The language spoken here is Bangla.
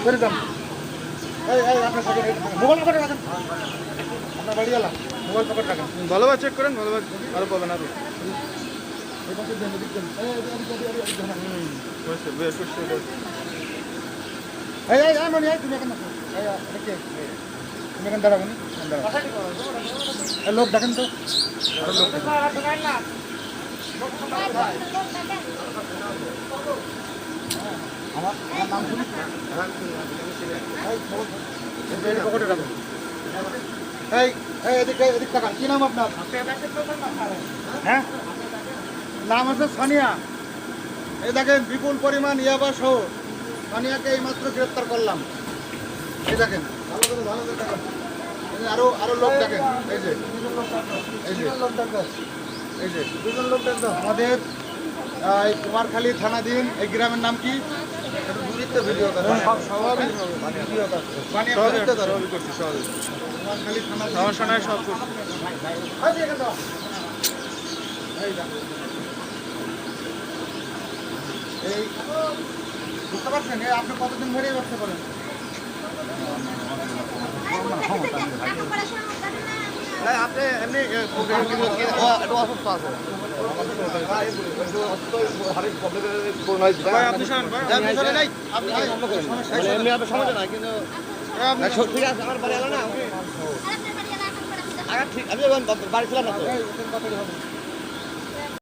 ফেরে যান। আপনার মোবাইল পকেটে রাখেন, আপনার বাড়ি গেলাম মোবাইল পকেট রাখেন। ভালোভাবে চেক করেন, ভালোভাবে আরো পাবেন আরো। এই পাশে দেন, এদিক দেন। বেশ পরিষ্কার করে। মনি তুমি এখানে তুমি এখানে দাঁড়াবো নি, লোক দেখেন তো, আরো লোক দেখেন। আমার নাম শুনি পকেটে রাখুন। এদিক টাকা কি নাম আপনার? হ্যাঁ, নাম আছে সানিয়া। এই দেখেন বিপুল পরিমাণ ইয়াবা সহ সানিয়াকে এই মাত্র গ্রেপ্তার করলাম। এই দেখেন ভালো করে দেখেন, আরো লোক দেখেন। এই যে দুজন লোক দেখেন আমাদের এই কুমারখালী থানাধীন এই গ্রামের নাম কি? সমস্যা নাই, সব করছি। এই বুঝতে পারছেন আপনি কতদিন ধরে এই ব্যবসা করেন? আপনি এমনি অসুস্থ আছে। আপনি শোনেন ভাই, এমনি আপনার সমস্যা নাই, কিন্তু ঠিক আছে। আমার বাড়ি এলো না, ঠিক আমি বাড়ি ছিলাম না তো।